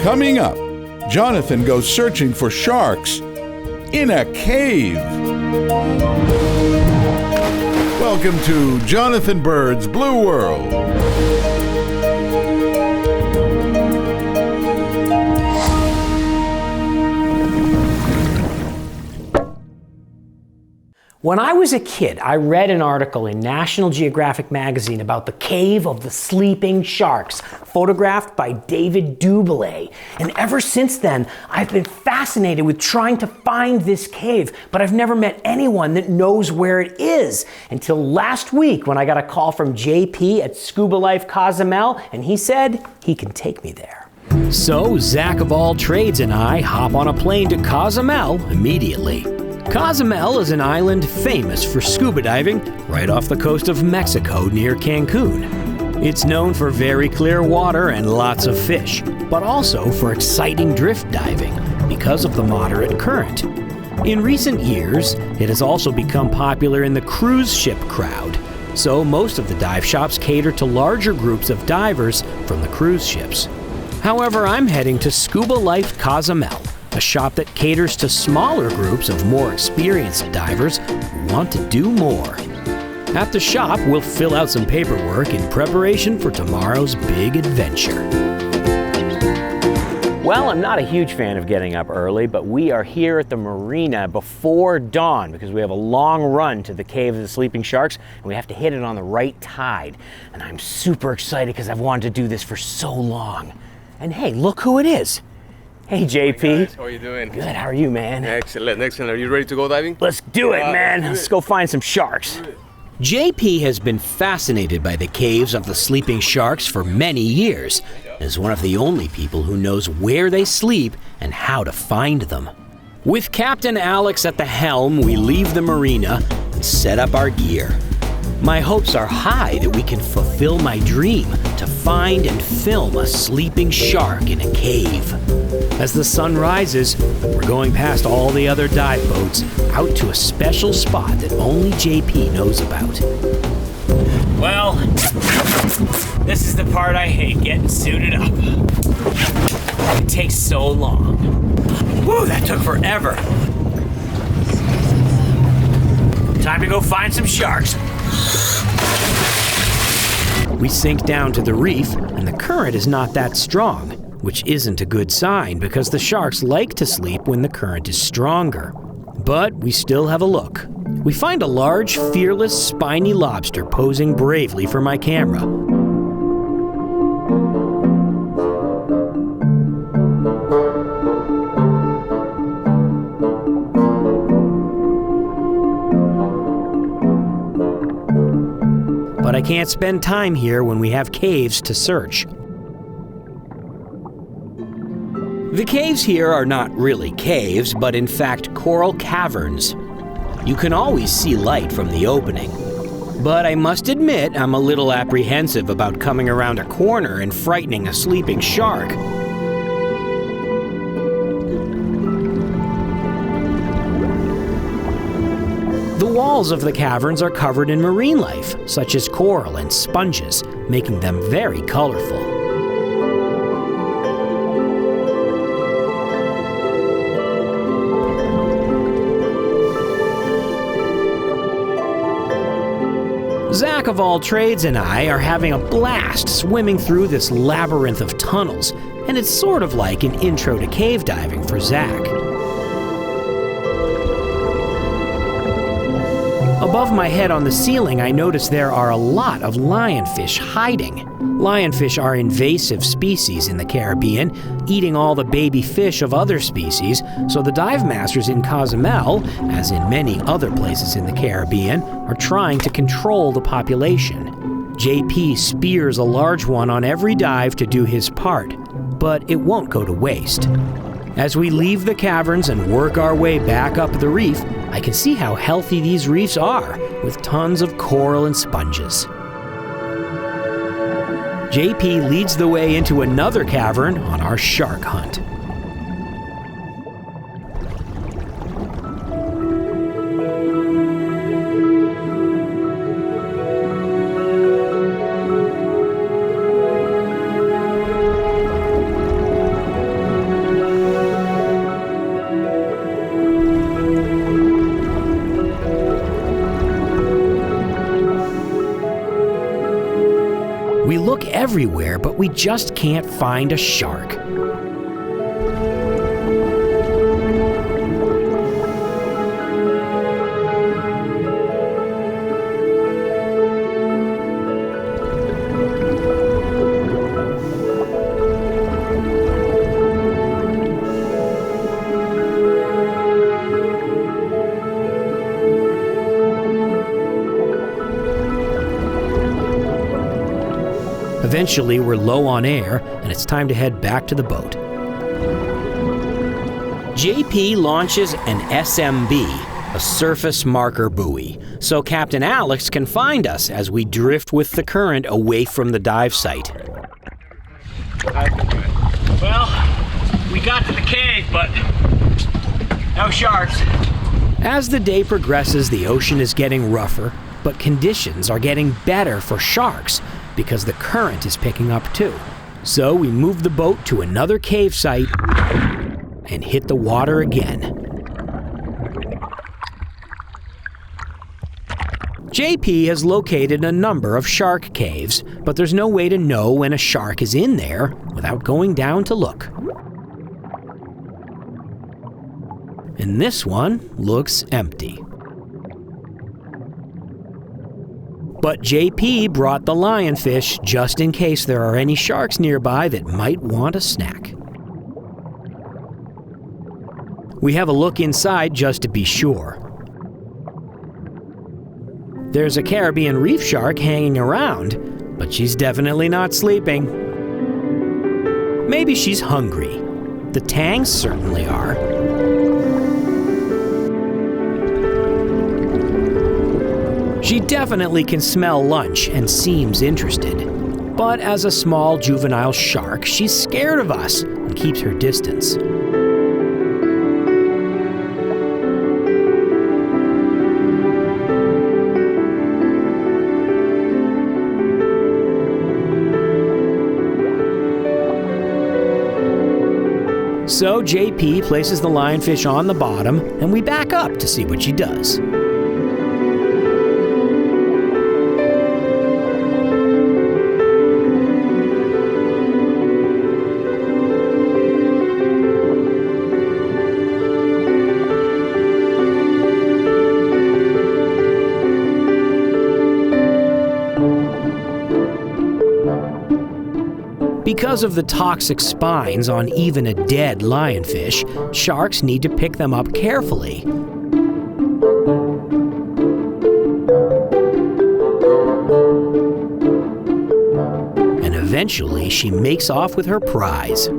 Coming up, Jonathan goes searching for sharks in a cave. Welcome to Jonathan Bird's Blue World. When I was a kid, I read an article in National Geographic magazine about the Cave of the Sleeping Sharks, photographed by David Dubélé. And ever since then, I've been fascinated with trying to find this cave, but I've never met anyone that knows where it is. Until last week, when I got a call from JP at Scuba Life Cozumel, and he said he can take me there. So Zach of all trades and I hop on a plane to Cozumel immediately. Cozumel is an island famous for scuba diving right off the coast of Mexico near Cancun. It's known for very clear water and lots of fish, but also for exciting drift diving because of the moderate current. In recent years, it has also become popular in the cruise ship crowd, so most of the dive shops cater to larger groups of divers from the cruise ships. However, I'm heading to Scuba Life Cozumel, a shop that caters to smaller groups of more experienced divers who want to do more. At the shop, we'll fill out some paperwork in preparation for tomorrow's big adventure. Well, I'm not a huge fan of getting up early, but we are here at the marina before dawn because we have a long run to the Cave of the Sleeping Sharks, and we have to hit it on the right tide. And I'm super excited because I've wanted to do this for so long. And hey, look who it is. Hey, JP. Hey guys, how are you doing? Good, how are you, man? Excellent, excellent. Are you ready to go diving? Let's do it, man. Let's go find some sharks. JP has been fascinated by the caves of the sleeping sharks for many years, and is one of the only people who knows where they sleep and how to find them. With Captain Alex at the helm, we leave the marina and set up our gear. My hopes are high that we can fulfill my dream to find and film a sleeping shark in a cave. As the sun rises, we're going past all the other dive boats out to a special spot that only JP knows about. Well, this is the part I hate, getting suited up. It takes so long. Woo, that took forever. Time to go find some sharks. We sink down to the reef, and the current is not that strong, which isn't a good sign because the sharks like to sleep when the current is stronger. But we still have a look. We find a large, fearless, spiny lobster posing bravely for my camera. But I can't spend time here when we have caves to search. The caves here are not really caves, but in fact coral caverns. You can always see light from the opening. But I must admit I'm a little apprehensive about coming around a corner and frightening a sleeping shark. The walls of the caverns are covered in marine life, such as coral and sponges, making them very colorful. Zach of all trades and I are having a blast swimming through this labyrinth of tunnels, and it's sort of like an intro to cave diving for Zach. Above my head on the ceiling, I notice there are a lot of lionfish hiding. Lionfish are invasive species in the Caribbean, eating all the baby fish of other species, so the dive masters in Cozumel, as in many other places in the Caribbean, are trying to control the population. JP spears a large one on every dive to do his part, but it won't go to waste. As we leave the caverns and work our way back up the reef, I can see how healthy these reefs are, with tons of coral and sponges. JP leads the way into another cavern on our shark hunt. We look everywhere, but we just can't find a shark. Eventually, we're low on air, and it's time to head back to the boat. JP launches an SMB, a surface marker buoy, so Captain Alex can find us as we drift with the current away from the dive site. Well, we got to the cave, but no sharks. As the day progresses, the ocean is getting rougher, but conditions are getting better for sharks, because the current is picking up too. So we move the boat to another cave site and hit the water again. JP has located a number of shark caves, but there's no way to know when a shark is in there without going down to look. And this one looks empty. But JP brought the lionfish just in case there are any sharks nearby that might want a snack. We have a look inside just to be sure. There's a Caribbean reef shark hanging around, but she's definitely not sleeping. Maybe she's hungry. The tangs certainly are. She definitely can smell lunch and seems interested. But as a small juvenile shark, she's scared of us and keeps her distance. So JP places the lionfish on the bottom, and we back up to see what she does. Because of the toxic spines on even a dead lionfish, sharks need to pick them up carefully. And eventually, she makes off with her prize.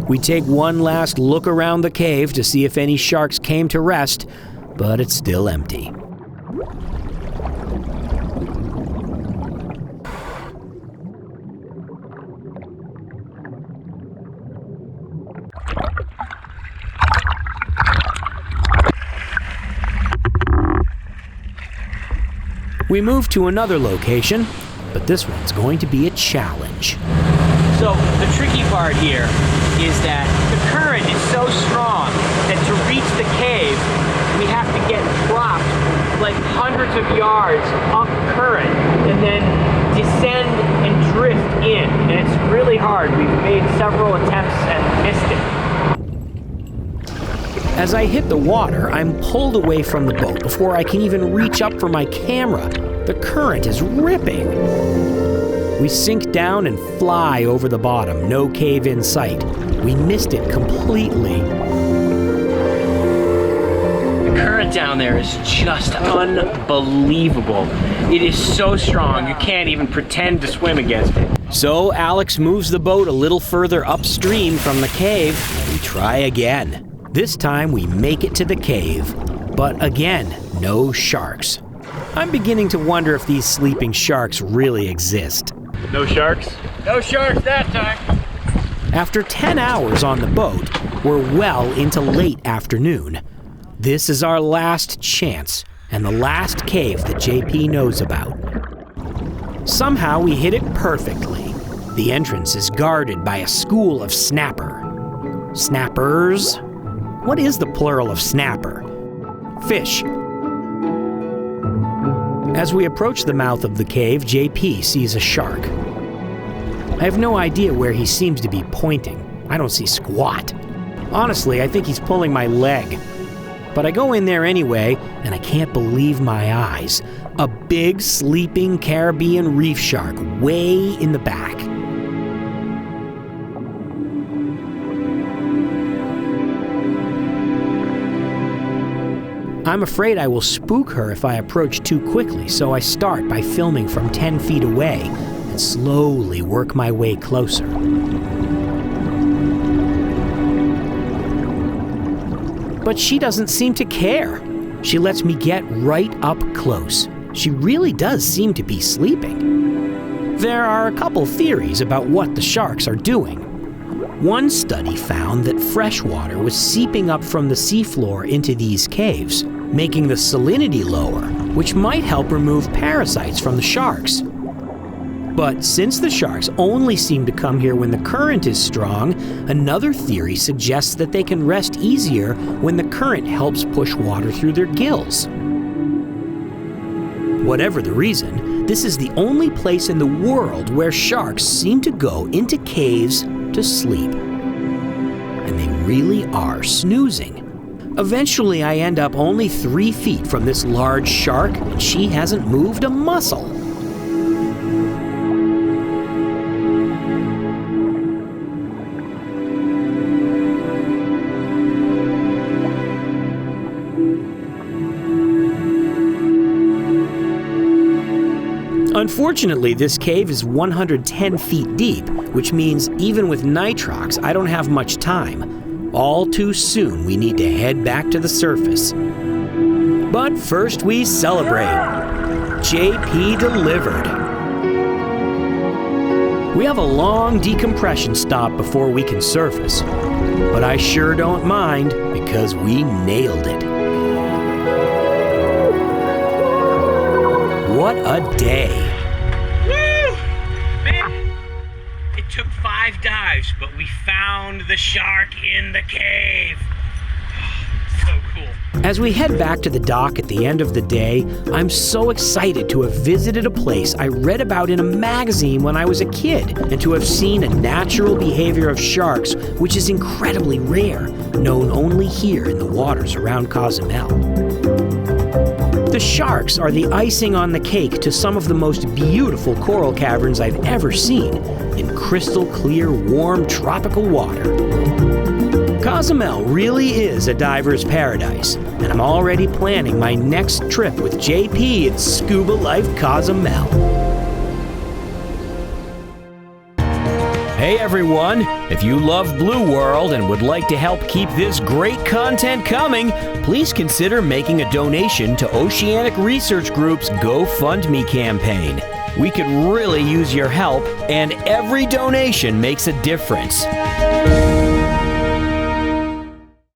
We take one last look around the cave to see if any sharks came to rest, but it's still empty. We move to another location, but this one's going to be a challenge. So the tricky part here is that the current is so strong that to reach the cave, we have to get dropped like hundreds of yards up current and then descend and drift in. And it's really hard. We've made several attempts and missed it. As I hit the water, I'm pulled away from the boat before I can even reach up for my camera. The current is ripping. We sink down and fly over the bottom, no cave in sight. We missed it completely. The current down there is just unbelievable. It is so strong, you can't even pretend to swim against it. So Alex moves the boat a little further upstream from the cave, and we try again. This time we make it to the cave, but again, no sharks. I'm beginning to wonder if these sleeping sharks really exist. No sharks? No sharks that time. After 10 hours on the boat, we're well into late afternoon. This is our last chance, and the last cave that JP knows about. Somehow we hit it perfectly. The entrance is guarded by a school of snapper. Snappers? What is the plural of snapper? Fish. As we approach the mouth of the cave, JP sees a shark. I have no idea where he seems to be pointing. I don't see squat. Honestly, I think he's pulling my leg. But I go in there anyway, and I can't believe my eyes. A big, sleeping Caribbean reef shark way in the back. I'm afraid I will spook her if I approach too quickly, so I start by filming from 10 feet away and slowly work my way closer. But she doesn't seem to care. She lets me get right up close. She really does seem to be sleeping. There are a couple theories about what the sharks are doing. One study found that fresh water was seeping up from the seafloor into these caves, making the salinity lower, which might help remove parasites from the sharks. But since the sharks only seem to come here when the current is strong, another theory suggests that they can rest easier when the current helps push water through their gills. Whatever the reason, this is the only place in the world where sharks seem to go into caves to sleep. And they really are snoozing. Eventually, I end up only 3 feet from this large shark, and she hasn't moved a muscle. Unfortunately, this cave is 110 feet deep, which means even with nitrox, I don't have much time. All too soon, we need to head back to the surface. But first, we celebrate. JP delivered. We have a long decompression stop before we can surface, but I sure don't mind because we nailed it. What a day. Woo! Man, it took 5 dives, but we found the shark in the cave. So cool. As we head back to the dock at the end of the day, I'm so excited to have visited a place I read about in a magazine when I was a kid, and to have seen a natural behavior of sharks, which is incredibly rare, known only here in the waters around Cozumel. The sharks are the icing on the cake to some of the most beautiful coral caverns I've ever seen, in crystal clear, warm, tropical water. Cozumel really is a diver's paradise, and I'm already planning my next trip with JP at Scuba Life Cozumel. Hey everyone, if you love Blue World and would like to help keep this great content coming, please consider making a donation to Oceanic Research Group's GoFundMe campaign. We could really use your help, and every donation makes a difference.